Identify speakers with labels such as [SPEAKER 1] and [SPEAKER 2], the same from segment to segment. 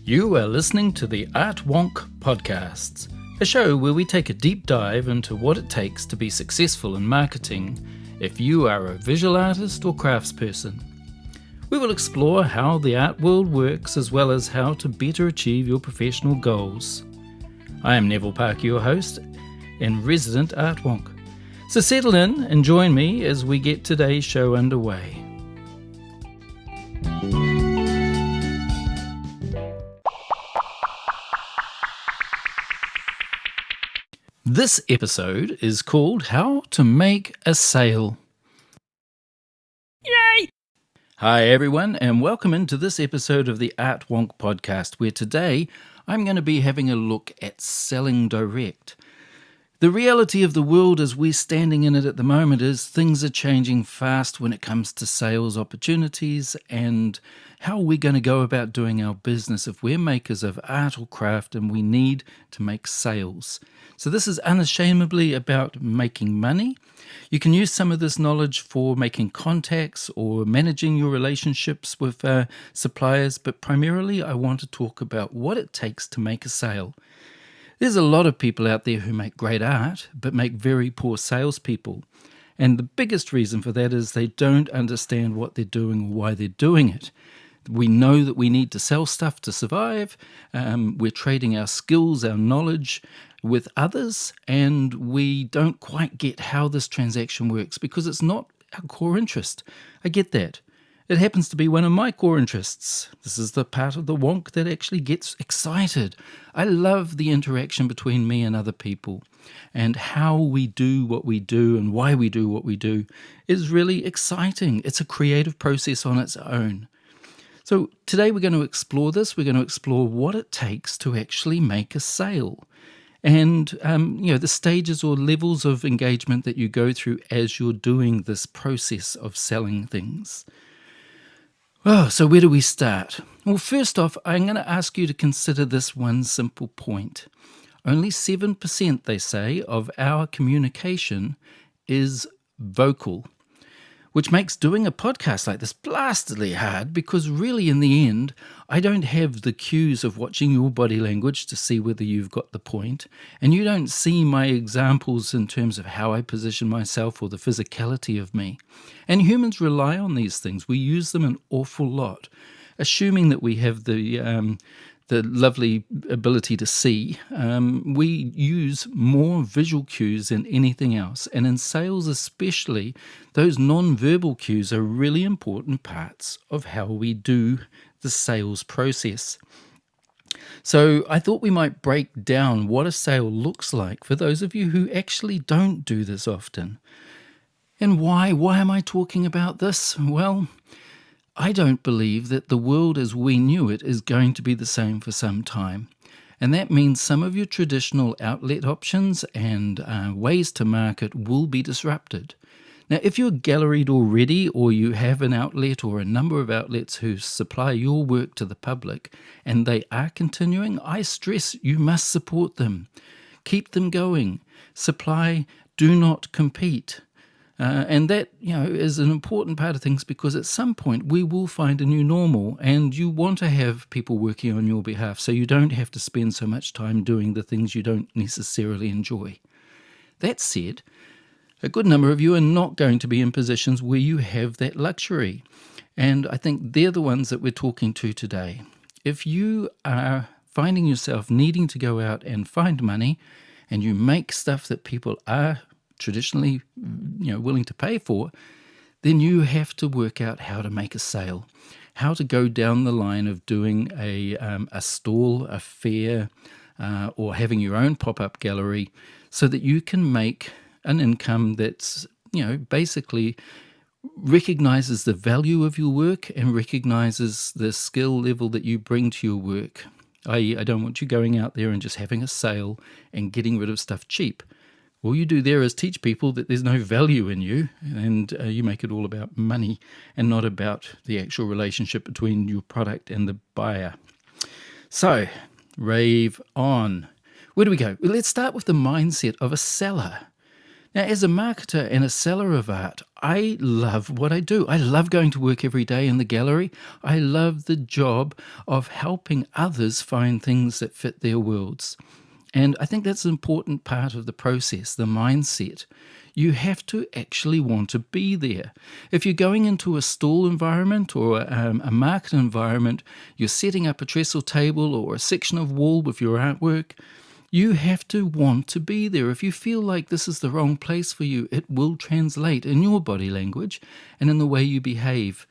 [SPEAKER 1] You are listening to the Artwonk Podcast, a show where we take a deep dive into what it takes to be successful in marketing if you are a visual artist or craftsperson. We will explore how the art world works as well as how to better achieve your professional goals. I am Neville Parker, your host and resident Artwonk. So settle in and join me as we get today's show underway. This episode is called How to Make a Sale. Yay! Hi everyone, and welcome into this episode of the Artwonk Podcast, where today I'm going to be having a look at selling direct. The reality of the world as we're standing in it at the moment is things are changing fast when it comes to sales opportunities and how we're going to go about doing our business if we're makers of art or craft and we need to make sales. So this is unashamedly about making money. You can use some of this knowledge for making contacts or managing your relationships with suppliers, but primarily I want to talk about what it takes to make a sale. There's a lot of people out there who make great art, but make very poor salespeople. And the biggest reason for that is they don't understand what they're doing or why they're doing it. We know that we need to sell stuff to survive. We're trading our skills, our knowledge with others, and we don't quite get how this transaction works because it's not our core interest. I get that. It happens to be one of my core interests. This is the part of the wonk that actually gets excited. I love the interaction between me and other people, and how we do what we do and why we do what we do is really exciting. It's a creative process on its own. So today we're going to explore this. We're going to explore what it takes to actually make a sale. And, the stages or levels of engagement that you go through as you're doing this process of selling things. Oh, so where do we start? Well, first off, I'm going to ask you to consider this one simple point. Only 7%, they say, of our communication is vocal, which makes doing a podcast like this blastedly hard because really in the end, I don't have the cues of watching your body language to see whether you've got the point, and you don't see my examples in terms of how I position myself or the physicality of me. And humans rely on these things. We use them an awful lot, assuming that we have the lovely ability to see. We use more visual cues than anything else. And in sales especially, those non-verbal cues are really important parts of how we do the sales process. So I thought we might break down what a sale looks like for those of you who actually don't do this often. And why? Why am I talking about this? Well, I don't believe that the world as we knew it is going to be the same for some time. And that means some of your traditional outlet options and ways to market will be disrupted. Now, if you're galleried already or you have an outlet or a number of outlets who supply your work to the public and they are continuing, I stress you must support them. Keep them going. Supply, do not compete. And that, is an important part of things because at some point we will find a new normal and you want to have people working on your behalf so you don't have to spend so much time doing the things you don't necessarily enjoy. That said, a good number of you are not going to be in positions where you have that luxury. And I think they're the ones that we're talking to today. If you are finding yourself needing to go out and find money and you make stuff that people are traditionally willing to pay for, then you have to work out how to make a sale, how to go down the line of doing a stall, a fair, or having your own pop-up gallery so that you can make an income that's, basically recognizes the value of your work and recognizes the skill level that you bring to your work. I don't want you going out there and just having a sale and getting rid of stuff cheap. All you do there is teach people that there's no value in you and you make it all about money and not about the actual relationship between your product and the buyer. So, rave on. Where do we go? Well, let's start with the mindset of a seller. Now, as a marketer and a seller of art, I love what I do. I love going to work every day in the gallery. I love the job of helping others find things that fit their worlds. And I think that's an important part of the process, the mindset. You have to actually want to be there. If you're going into a stall environment or a market environment, you're setting up a trestle table or a section of wall with your artwork, you have to want to be there. If you feel like this is the wrong place for you, it will translate in your body language and in the way you behave.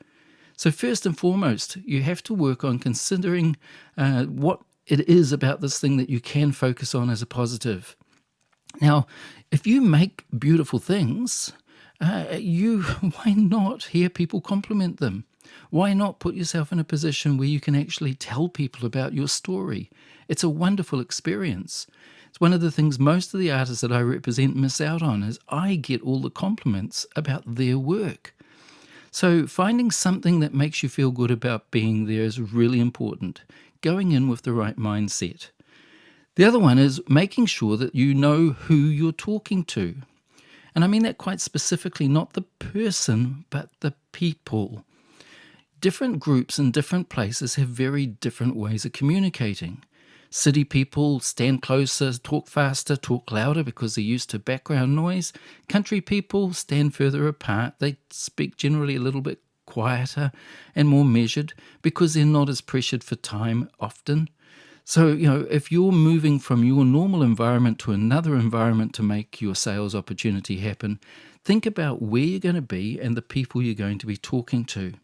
[SPEAKER 1] So first and foremost, you have to work on considering what it is about this thing that you can focus on as a positive. Now, if you make beautiful things, why not hear people compliment them? Why not put yourself in a position where you can actually tell people about your story? It's a wonderful experience. It's one of the things most of the artists that I represent miss out on is I get all the compliments about their work. So finding something that makes you feel good about being there is really important, going in with the right mindset. The other one is making sure that you know who you're talking to. And I mean that quite specifically, not the person, but the people. Different groups in different places have very different ways of communicating. City people stand closer, talk faster, talk louder because they're used to background noise. Country people stand further apart. They speak generally a little bit quieter and more measured because they're not as pressured for time often. So, if you're moving from your normal environment to another environment to make your sales opportunity happen, think about where you're going to be and the people you're going to be talking to.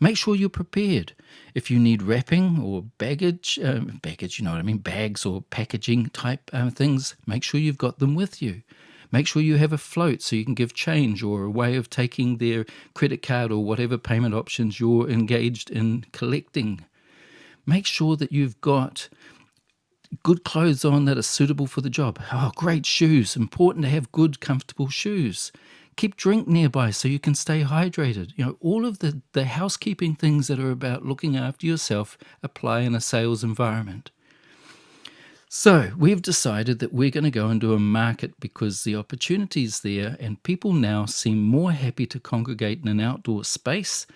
[SPEAKER 1] Make sure you're prepared. If you need wrapping or bags or packaging type things, make sure you've got them with you. Make sure you have a float so you can give change or a way of taking their credit card or whatever payment options you're engaged in collecting. Make sure that you've got good clothes on that are suitable for the job. Oh, great shoes. Important to have good, comfortable shoes. Keep drink nearby so you can stay hydrated. All of the housekeeping things that are about looking after yourself apply in a sales environment. So we've decided that we're going to go and do a market because the opportunity's there and people now seem more happy to congregate in an outdoor space.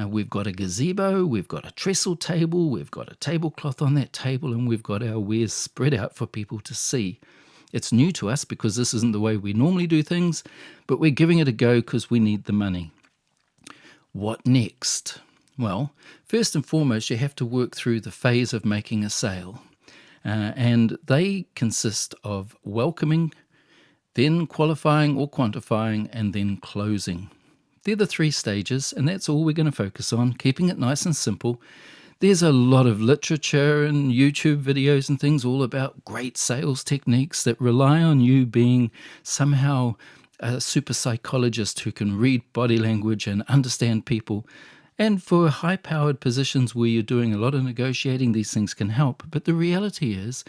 [SPEAKER 1] We've got a gazebo, we've got a trestle table, we've got a tablecloth on that table, and we've got our wares spread out for people to see. It's new to us because this isn't the way we normally do things, but we're giving it a go because we need the money. What next? Well, first and foremost, you have to work through the phase of making a sale. And they consist of welcoming, then qualifying or quantifying, and then closing. They're the 3 stages, and that's all we're going to focus on, keeping it nice and simple. There's a lot of literature and YouTube videos and things all about great sales techniques that rely on you being somehow a super psychologist who can read body language and understand people. And for high-powered positions where you're doing a lot of negotiating, these things can help. But the reality is,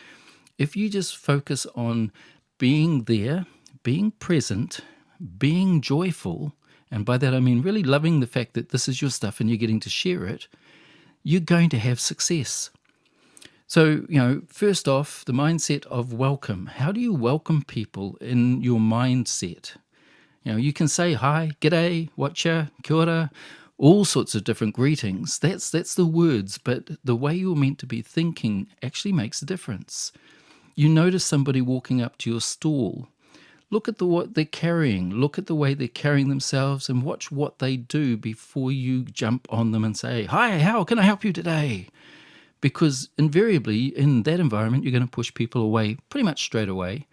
[SPEAKER 1] if you just focus on being there, being present, being joyful, and by that I mean really loving the fact that this is your stuff and you're getting to share it, you're going to have success. So, first off, the mindset of welcome. How do you welcome people in your mindset? You can say hi, g'day, watcha, kia ora, all sorts of different greetings. That's the words, but the way you're meant to be thinking actually makes a difference. You notice somebody walking up to your stall. Look at what they're carrying. Look at the way they're carrying themselves and watch what they do before you jump on them and say, hi, how can I help you today? Because invariably in that environment, you're going to push people away pretty much straight away.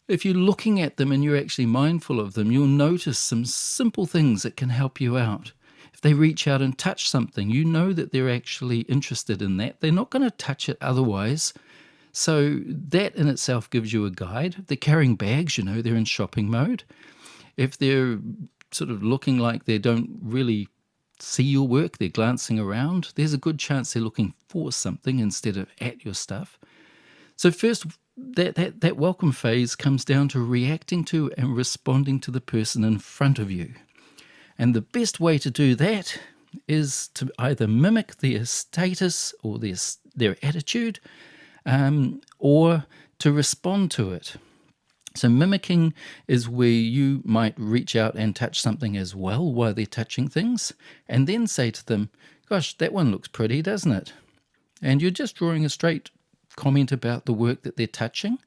[SPEAKER 1] If you're looking at them and you're actually mindful of them, you'll notice some simple things that can help you out. If they reach out and touch something, you know that they're actually interested in that. They're not going to touch it otherwise. So that in itself gives you a guide. If they're carrying bags, they're in shopping mode. If they're sort of looking like they don't really see your work, they're glancing around, there's a good chance they're looking for something instead of at your stuff. So first, that welcome phase comes down to reacting to and responding to the person in front of you. And the best way to do that is to either mimic their status or their attitude, or to respond to it. So mimicking is where you might reach out and touch something as well while they're touching things, and then say to them, gosh, that one looks pretty, doesn't it? And you're just drawing a straight comment about the work that they're touching.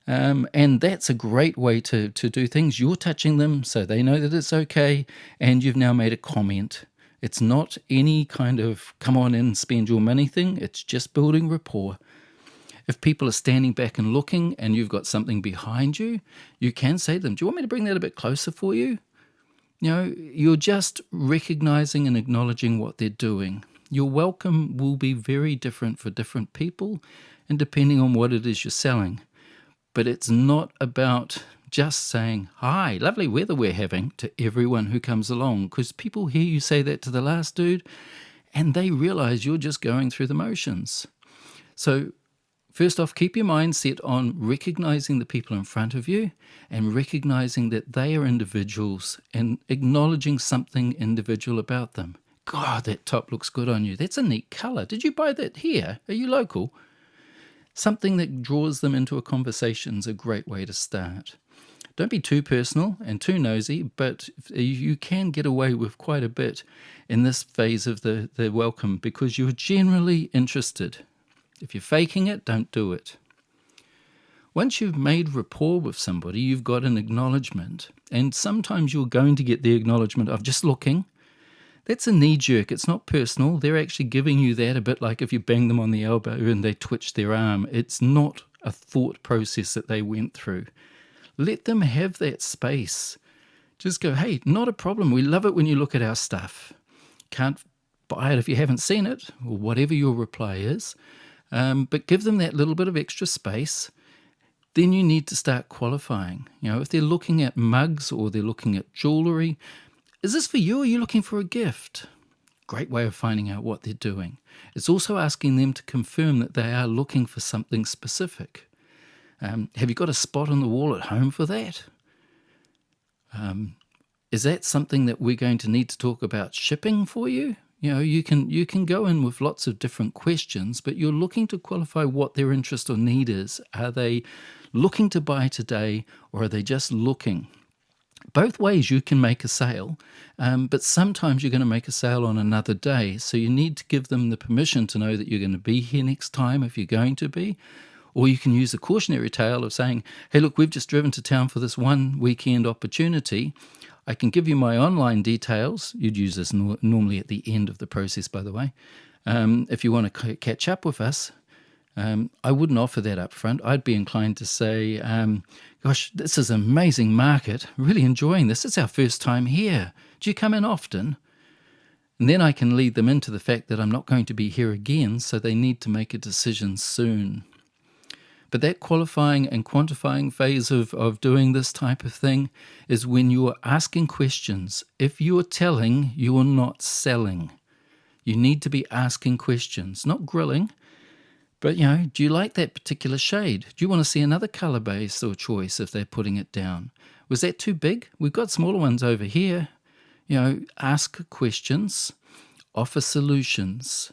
[SPEAKER 1] And that's a great way to do things. You're touching them so they know that it's okay, and you've now made a comment. It's not any kind of come on in, spend your money thing. It's just building rapport. If people are standing back and looking and you've got something behind you, you can say to them, do you want me to bring that a bit closer for you? You're just recognizing and acknowledging what they're doing. Your welcome will be very different for different people and depending on what it is you're selling. But it's not about just saying, hi, lovely weather we're having to everyone who comes along, because people hear you say that to the last dude and they realize you're just going through the motions. So first off, keep your mind set on recognizing the people in front of you and recognizing that they are individuals and acknowledging something individual about them. God, that top looks good on you. That's a neat color. Did you buy that here? Are you local? Something that draws them into a conversation is a great way to start. Don't be too personal and too nosy, but you can get away with quite a bit in this phase of the welcome because you're generally interested. If you're faking it, don't do it. Once you've made rapport with somebody, you've got an acknowledgement, and sometimes you're going to get the acknowledgement of just looking. That's a knee-jerk. It's not personal. They're actually giving you that a bit like if you bang them on the elbow and they twitch their arm. It's not a thought process that they went through. Let them have that space. Just go, hey, not a problem. We love it when you look at our stuff. Can't buy it if you haven't seen it, or whatever your reply is. But give them that little bit of extra space. Then you need to start qualifying. If they're looking at mugs or they're looking at jewelry, is this for you or are you looking for a gift? Great way of finding out what they're doing. It's also asking them to confirm that they are looking for something specific. Have you got a spot on the wall at home for that? Is that something that we're going to need to talk about shipping for you? You can go in with lots of different questions, but you're looking to qualify what their interest or need is. Are they looking to buy today or are they just looking? Both ways you can make a sale, but sometimes you're going to make a sale on another day. So you need to give them the permission to know that you're going to be here next time if you're going to be. Or you can use the cautionary tale of saying, hey, look, we've just driven to town for this one weekend opportunity. I can give you my online details. You'd use this normally at the end of the process, by the way. If you want to catch up with us, I wouldn't offer that up front. I'd be inclined to say, gosh, this is an amazing market. Really enjoying this. It's our first time here. Do you come in often? And then I can lead them into the fact that I'm not going to be here again, so they need to make a decision soon. But that qualifying and quantifying phase of doing this type of thing is when you're asking questions. If you're telling, you're not selling. You need to be asking questions, not grilling. But, do you like that particular shade? Do you want to see another color base or choice if they're putting it down? Was that too big? We've got smaller ones over here. Ask questions, offer solutions.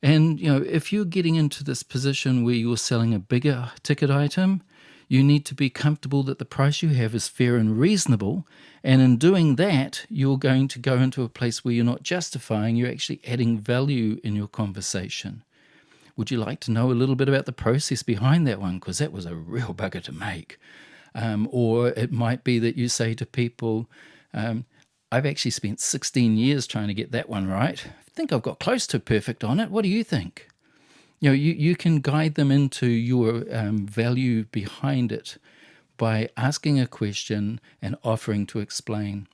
[SPEAKER 1] And, if you're getting into this position where you're selling a bigger ticket item, you need to be comfortable that the price you have is fair and reasonable. And in doing that, you're going to go into a place where you're not justifying, you're actually adding value in your conversation. Would you like to know a little bit about the process behind that one? Because that was a real bugger to make. Or it might be that you say to people, I've actually spent 16 years trying to get that one right. I think I've got close to perfect on it. What do you think? You can guide them into your value behind it by asking a question and offering to explain.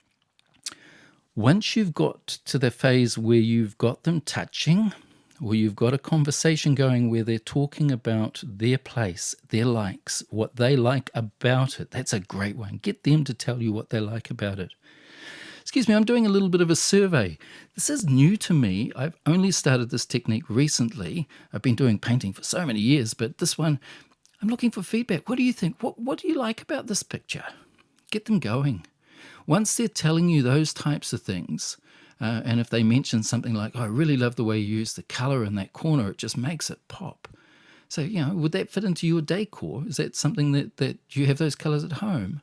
[SPEAKER 1] Once you've got to the phase where you've got them touching, or you've got a conversation going where they're talking about their place, their likes, what they like about it. That's a great one. Get them to tell you what they like about it. Excuse me, I'm doing a little bit of a survey. This is new to me. I've only started this technique recently. I've been doing painting for so many years, but this one, I'm looking for feedback. What do you think? What do you like about this picture? Get them going. Once they're telling you those types of things, and if they mention something like, oh, I really love the way you use the color in that corner, it just makes it pop. So, would that fit into your decor? Is that something that you have those colours at home?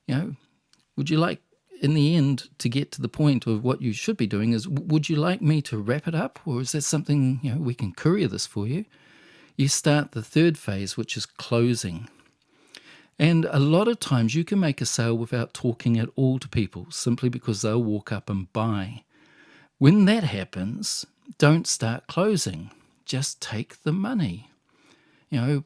[SPEAKER 1] Would you like, in the end, to get to the point of what you should be doing is, would you like me to wrap it up? Or is that something, we can courier this for you? You start the third phase, which is closing. And a lot of times you can make a sale without talking at all to people, simply because they'll walk up and buy. When that happens, don't start closing. Just take the money.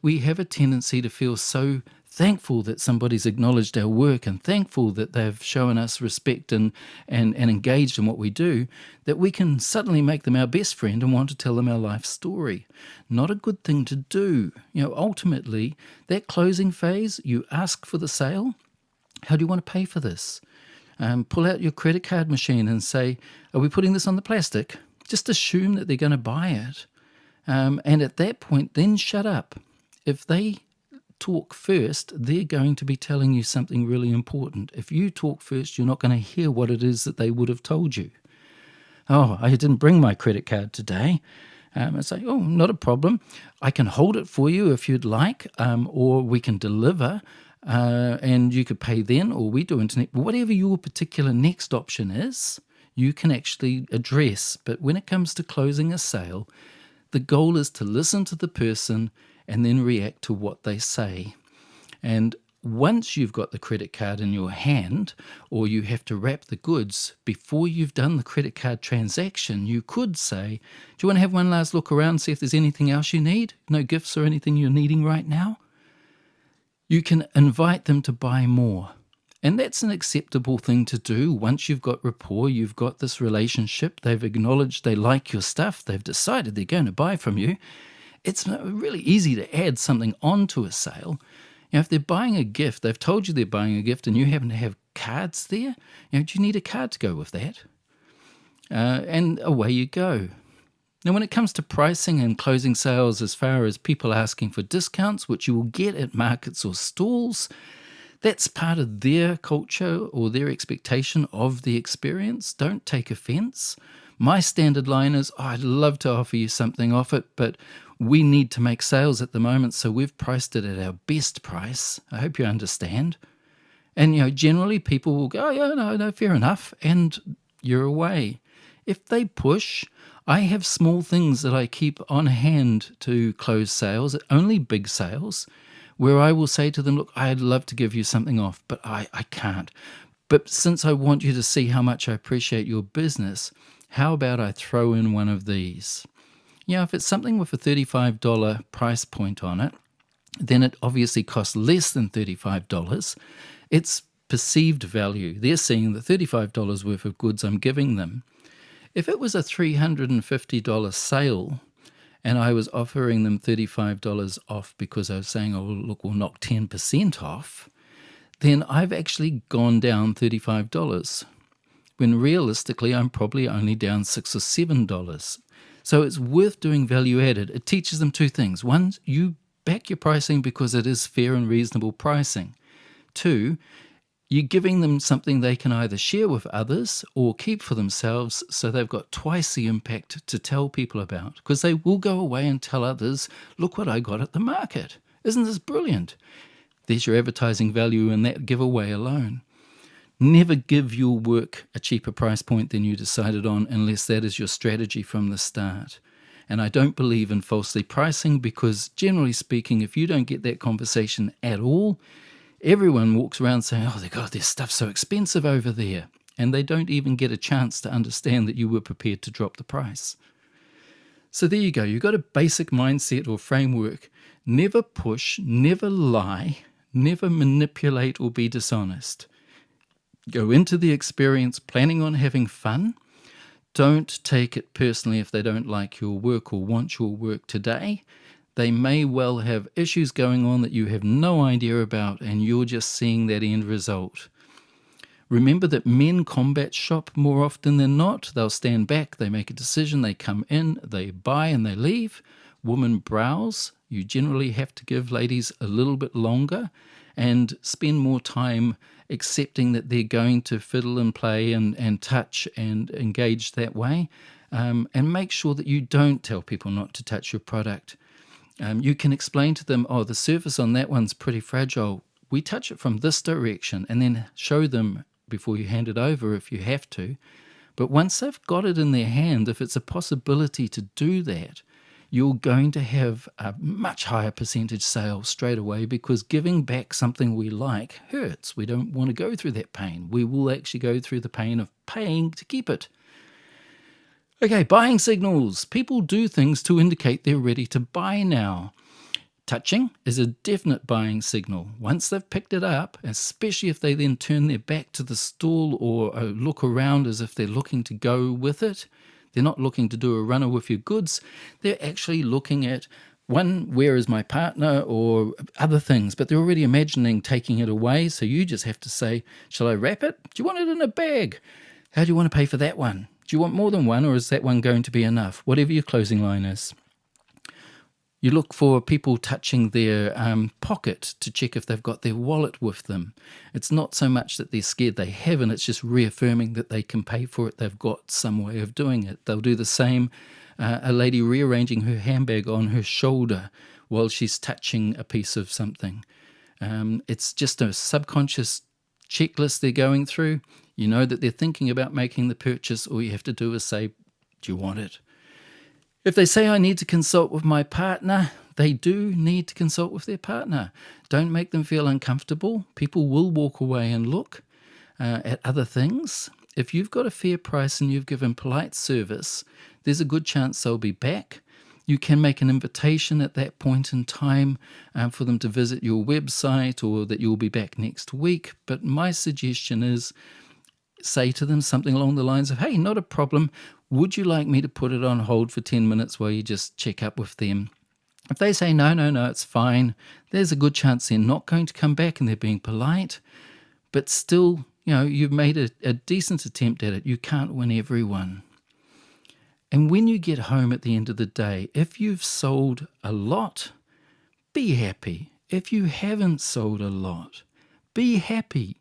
[SPEAKER 1] We have a tendency to feel so thankful that somebody's acknowledged our work and thankful that they've shown us respect and engaged in what we do, that we can suddenly make them our best friend and want to tell them our life story. Not a good thing to do. Ultimately, that closing phase, you ask for the sale. How do you want to pay for this? Pull out your credit card machine and say, are we putting this on the plastic? Just assume that they're going to buy it. And at that point, then shut up. If they talk first, they're going to be telling you something really important. If you talk first, you're not going to hear what it is that they would have told you. Oh, I didn't bring my credit card today. I say, oh, not a problem. I can hold it for you if you'd like, or we can deliver, and you could pay then, or we do internet. Whatever your particular next option is, you can actually address. But when it comes to closing a sale, the goal is to listen to the person and then react to what they say. And once you've got the credit card in your hand, or you have to wrap the goods, before you've done the credit card transaction, you could say, do you want to have one last look around, see if there's anything else you need? No gifts or anything you're needing right now? You can invite them to buy more. And that's an acceptable thing to do. Once you've got rapport, you've got this relationship, they've acknowledged they like your stuff, they've decided they're going to buy from you. It's really easy to add something onto a sale. If they're buying a gift, they've told you they're buying a gift and you happen to have cards there, do you need a card to go with that? And away you go. Now, when it comes to pricing and closing sales, as far as people asking for discounts, which you will get at markets or stalls, that's part of their culture or their expectation of the experience. Don't take offense. My standard line is, I'd love to offer you something off it, but we need to make sales at the moment, so we've priced it at our best price. I hope you understand. And, generally people will go, oh, yeah, no, fair enough, and you're away. If they push, I have small things that I keep on hand to close sales, only big sales, where I will say to them, look, I'd love to give you something off, but I can't. But since I want you to see how much I appreciate your business, how about I throw in one of these? If it's something with a $35 price point on it, then it obviously costs less than $35. It's perceived value. They're seeing the $35 worth of goods I'm giving them. If it was a $350 sale and I was offering them $35 off because I was saying, oh, look, we'll knock 10% off, then I've actually gone down $35, when realistically I'm probably only down $6 or $7. So it's worth doing value added. It teaches them two things. One, you back your pricing because it is fair and reasonable pricing. Two, you're giving them something they can either share with others or keep for themselves, so they've got twice the impact to tell people about, because they will go away and tell others, look what I got at the market. Isn't this brilliant? There's your advertising value in that giveaway alone. Never give your work a cheaper price point than you decided on unless that is your strategy from the start. And I don't believe in falsely pricing because, generally speaking, if you don't get that conversation at all, everyone walks around saying, oh, God, their stuff's so expensive over there. And they don't even get a chance to understand that you were prepared to drop the price. So there you go. You've got a basic mindset or framework. Never push, never lie, never manipulate or be dishonest. Go into the experience planning on having fun. Don't take it personally if they don't like your work or want your work today. They may well have issues going on that you have no idea about, and you're just seeing that end result. Remember that men combat shop more often than not. They'll stand back, they make a decision, they come in, they buy and they leave. Women browse. You generally have to give ladies a little bit longer and spend more time accepting that they're going to fiddle and play and touch and engage that way. And make sure that you don't tell people not to touch your product. You can explain to them, oh, the surface on that one's pretty fragile. We touch it from this direction, and then show them before you hand it over if you have to. But once they've got it in their hand, if it's a possibility to do that, you're going to have a much higher percentage sale straight away, because giving back something we like hurts. We don't want to go through that pain. We will actually go through the pain of paying to keep it. Okay, buying signals. People do things to indicate they're ready to buy now. Touching is a definite buying signal. Once they've picked it up, especially if they then turn their back to the stall or look around as if they're looking to go with it, they're not looking to do a runner with your goods. They're actually looking at, one, where is my partner, or other things, but they're already imagining taking it away. So you just have to say, shall I wrap it? Do you want it in a bag? How do you want to pay for that one? Do you want more than one, or is that one going to be enough? Whatever your closing line is. You look for people touching their pocket to check if they've got their wallet with them. It's not so much that they're scared they haven't, it's just reaffirming that they can pay for it. They've got some way of doing it. They'll do the same, a lady rearranging her handbag on her shoulder while she's touching a piece of something. It's just a subconscious checklist they're going through. You know that they're thinking about making the purchase. All you have to do is say, do you want it? If they say, I need to consult with my partner, they do need to consult with their partner. Don't make them feel uncomfortable. People will walk away and look at other things. If you've got a fair price and you've given polite service, there's a good chance they'll be back. You can make an invitation at that point in time for them to visit your website, or that you'll be back next week. But my suggestion is, say to them something along the lines of, hey, not a problem. Would you like me to put it on hold for 10 minutes while you just check up with them? If they say, no, it's fine, there's a good chance they're not going to come back and they're being polite. But still, you've made a decent attempt at it. You can't win everyone. And when you get home at the end of the day, if you've sold a lot, be happy. If you haven't sold a lot, be happy.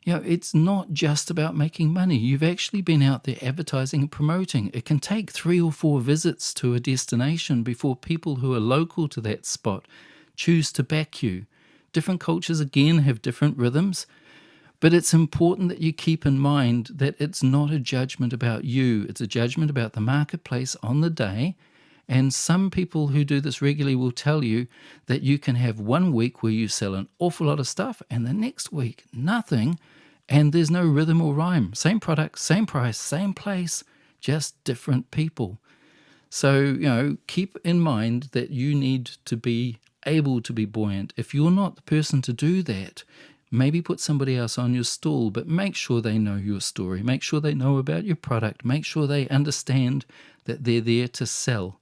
[SPEAKER 1] It's not just about making money. You've actually been out there advertising and promoting. It can take 3 or 4 visits to a destination before people who are local to that spot choose to back you. Different cultures, again, have different rhythms, but it's important that you keep in mind that it's not a judgment about you. It's a judgment about the marketplace on the day. And some people who do this regularly will tell you that you can have 1 week where you sell an awful lot of stuff and the next week nothing, and there's no rhythm or rhyme. Same product, same price, same place, just different people. So, keep in mind that you need to be able to be buoyant. If you're not the person to do that, maybe put somebody else on your stall, but make sure they know your story. Make sure they know about your product. Make sure they understand that they're there to sell.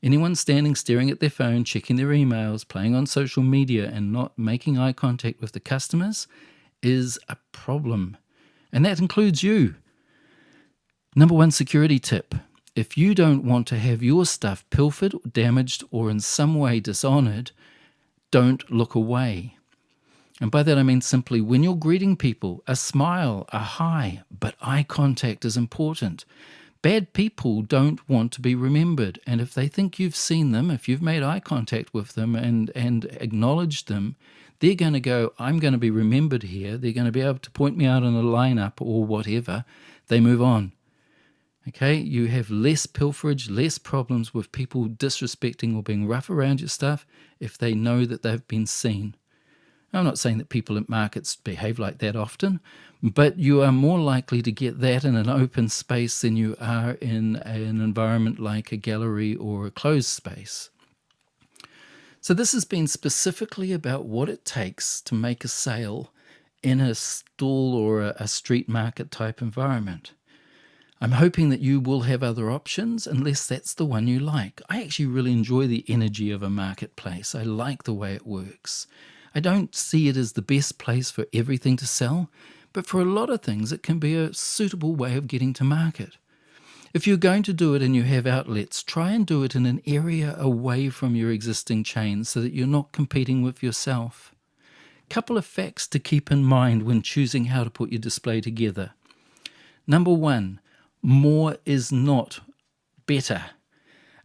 [SPEAKER 1] Anyone standing staring at their phone, checking their emails, playing on social media, and not making eye contact with the customers is a problem. And that includes you. Number 1 security tip. If you don't want to have your stuff pilfered, damaged, or in some way dishonored, don't look away. And by that I mean simply, when you're greeting people, a smile, a hi, but eye contact is important. Bad people don't want to be remembered, and if they think you've seen them, if you've made eye contact with them and acknowledged them, they're going to go, I'm going to be remembered here. They're going to be able to point me out in a lineup or whatever. They move on. Okay, you have less pilferage, less problems with people disrespecting or being rough around your stuff if they know that they've been seen. I'm not saying that people at markets behave like that often, but you are more likely to get that in an open space than you are in an environment like a gallery or a closed space. So this has been specifically about what it takes to make a sale in a stall or a street market type environment. I'm hoping that you will have other options unless that's the one you like. I actually really enjoy the energy of a marketplace. I like the way it works. I don't see it as the best place for everything to sell, but for a lot of things it can be a suitable way of getting to market. If you're going to do it and you have outlets, try and do it in an area away from your existing chain so that you're not competing with yourself. Couple of facts to keep in mind when choosing how to put your display together. Number 1, more is not better.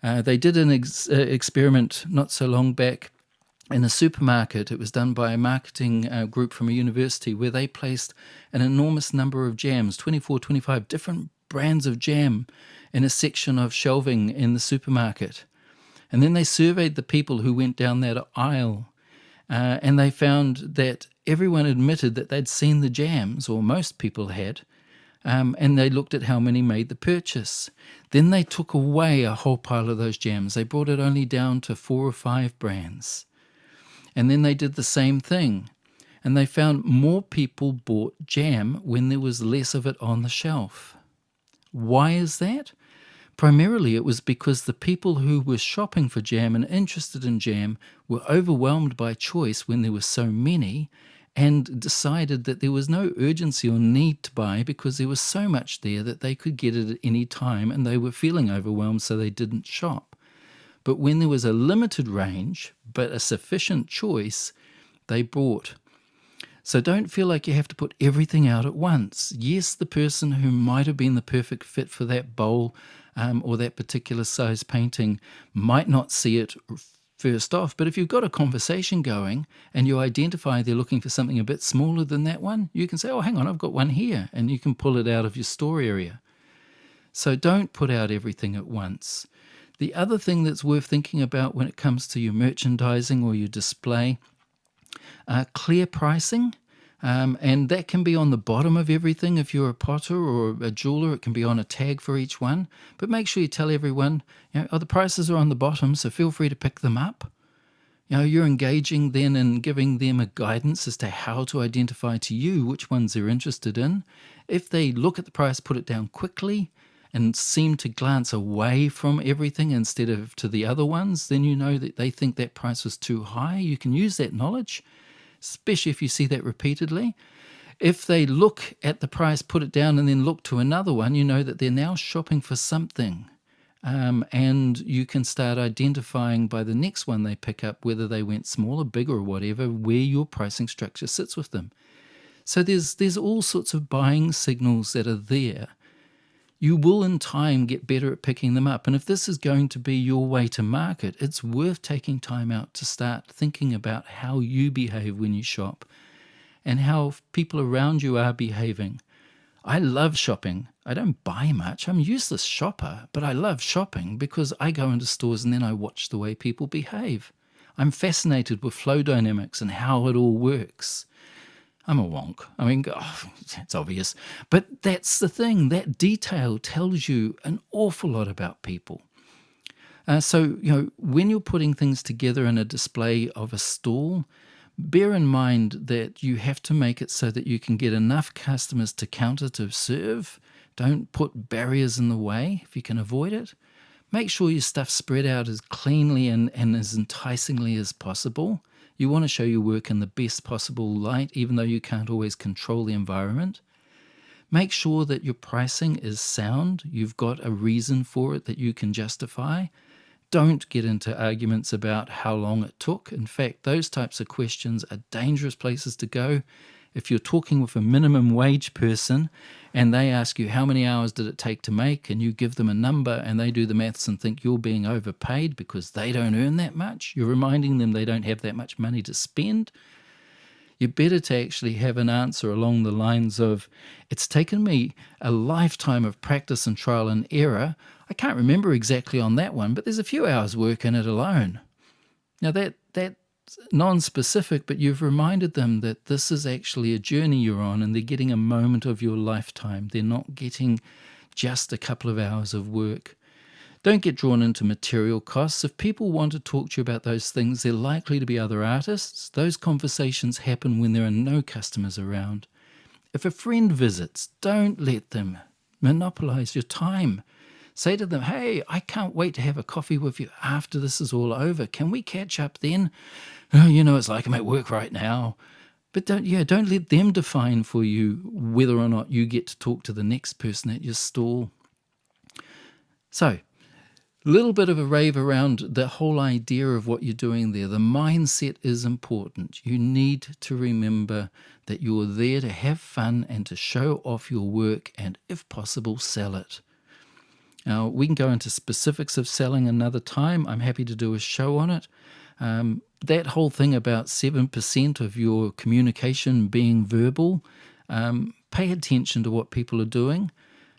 [SPEAKER 1] They did an experiment not so long back in a supermarket. It was done by a marketing group from a university where they placed an enormous number of jams, 24, 25 different brands of jam in a section of shelving in the supermarket. And then they surveyed the people who went down that aisle, and they found that everyone admitted that they'd seen the jams, or most people had, and they looked at how many made the purchase. Then they took away a whole pile of those jams. They brought it only down to 4 or 5 brands. And then they did the same thing, and they found more people bought jam when there was less of it on the shelf. Why is that? Primarily it was because the people who were shopping for jam and interested in jam were overwhelmed by choice when there were so many, and decided that there was no urgency or need to buy because there was so much there that they could get it at any time, and they were feeling overwhelmed, so they didn't shop. But when there was a limited range, but a sufficient choice, they bought. So don't feel like you have to put everything out at once. Yes, the person who might have been the perfect fit for that bowl or that particular size painting might not see it first off. But if you've got a conversation going and you identify they're looking for something a bit smaller than that one, you can say, oh, hang on, I've got one here. And you can pull it out of your store area. So don't put out everything at once. The other thing that's worth thinking about when it comes to your merchandising or your display, clear pricing, and that can be on the bottom of everything. If you're a potter or a jeweler, it can be on a tag for each one. But make sure you tell everyone, the prices are on the bottom, so feel free to pick them up. You're engaging then in giving them a guidance as to how to identify to you which ones they're interested in. If they look at the price, put it down quickly, and seem to glance away from everything instead of to the other ones, then you know that they think that price was too high. You can use that knowledge, especially if you see that repeatedly. If they look at the price, put it down, and then look to another one, you know that they're now shopping for something. And you can start identifying by the next one they pick up, whether they went smaller, bigger, or whatever, where your pricing structure sits with them. So there's all sorts of buying signals that are there. You will in time get better at picking them up. And if this is going to be your way to market, it's worth taking time out to start thinking about how you behave when you shop and how people around you are behaving. I love shopping. I don't buy much. I'm a useless shopper, but I love shopping because I go into stores and then I watch the way people behave. I'm fascinated with flow dynamics and how it all works. I'm a wonk. I mean, it's obvious. But that's the thing. That detail tells you an awful lot about people. So, when you're putting things together in a display of a stall, bear in mind that you have to make it so that you can get enough customers to counter to serve. Don't put barriers in the way if you can avoid it. Make sure your stuff's spread out as cleanly and as enticingly as possible. You want to show your work in the best possible light, even though you can't always control the environment. Make sure that your pricing is sound. You've got a reason for it that you can justify. Don't get into arguments about how long it took. In fact, those types of questions are dangerous places to go. If you're talking with a minimum wage person and they ask you how many hours did it take to make, and you give them a number and they do the maths and think you're being overpaid because they don't earn that much, you're reminding them they don't have that much money to spend. You're better to actually have an answer along the lines of, it's taken me a lifetime of practice and trial and error. I can't remember exactly on that one, but there's a few hours work in it alone. Now that's non-specific, but you've reminded them that this is actually a journey you're on and they're getting a moment of your lifetime. They're not getting just a couple of hours of work. Don't get drawn into material costs. If people want to talk to you about those things, they're likely to be other artists. Those conversations happen when there are no customers around. If a friend visits, don't let them monopolize your time. Say to them, hey, I can't wait to have a coffee with you after this is all over. Can we catch up then? Oh, it's like I'm at work right now. But don't let them define for you whether or not you get to talk to the next person at your stall. So, a little bit of a rave around the whole idea of what you're doing there. The mindset is important. You need to remember that you're there to have fun and to show off your work and, if possible, sell it. Now, we can go into specifics of selling another time. I'm happy to do a show on it. That whole thing about 7% of your communication being verbal, pay attention to what people are doing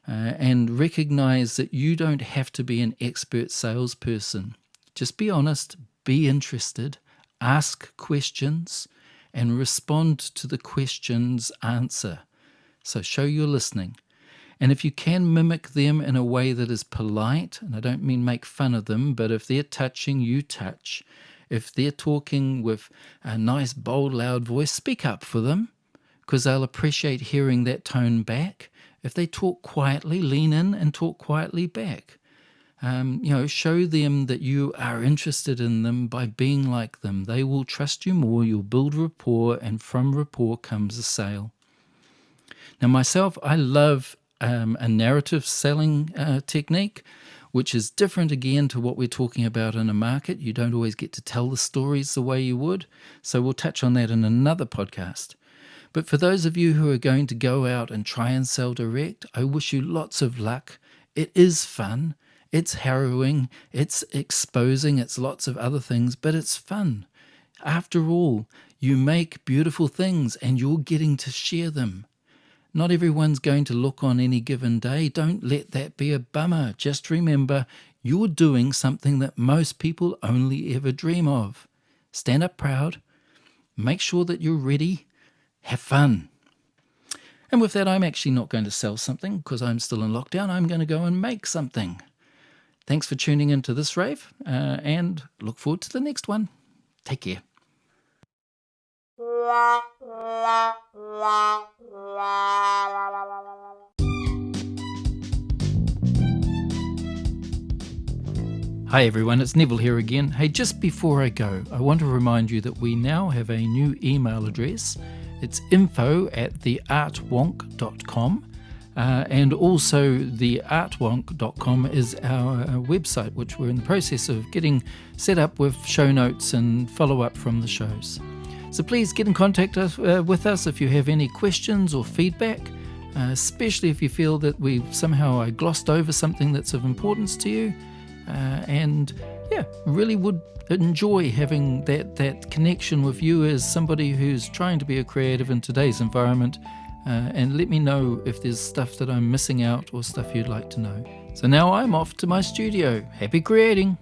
[SPEAKER 1] and recognize that you don't have to be an expert salesperson. Just be honest, be interested, ask questions, and respond to the question's answer. So show you're listening. And if you can mimic them in a way that is polite, and I don't mean make fun of them, but if they're touching, you touch. If they're talking with a nice, bold, loud voice, speak up for them, because they'll appreciate hearing that tone back. If they talk quietly, lean in and talk quietly back. Show them that you are interested in them by being like them. They will trust you more, you'll build rapport, and from rapport comes a sale. Now, myself, I love a narrative selling technique, which is different again to what we're talking about in a market. You don't always get to tell the stories the way you would, so we'll touch on that in another podcast. But for those of you who are going to go out and try and sell direct, I wish you lots of luck. It is fun, it's harrowing, it's exposing, it's lots of other things, but it's fun. After all, you make beautiful things and you're getting to share them. Not everyone's going to look on any given day. Don't let that be a bummer. Just remember, you're doing something that most people only ever dream of. Stand up proud. Make sure that you're ready. Have fun. And with that, I'm actually not going to sell something because I'm still in lockdown. I'm going to go and make something. Thanks for tuning into this rave and look forward to the next one. Take care. Hi everyone, it's Neville here again. Hey, just before I go, I want to remind you that we now have a new email address. It's info@theartwonk.com. And also the artwonk.com is our website, which we're in the process of getting set up with show notes and follow-up from the shows. So please get in contact with us if you have any questions or feedback, especially if you feel that I glossed over something that's of importance to you. Really would enjoy having that connection with you as somebody who's trying to be a creative in today's environment. And let me know if there's stuff that I'm missing out or stuff you'd like to know. So now I'm off to my studio. Happy creating!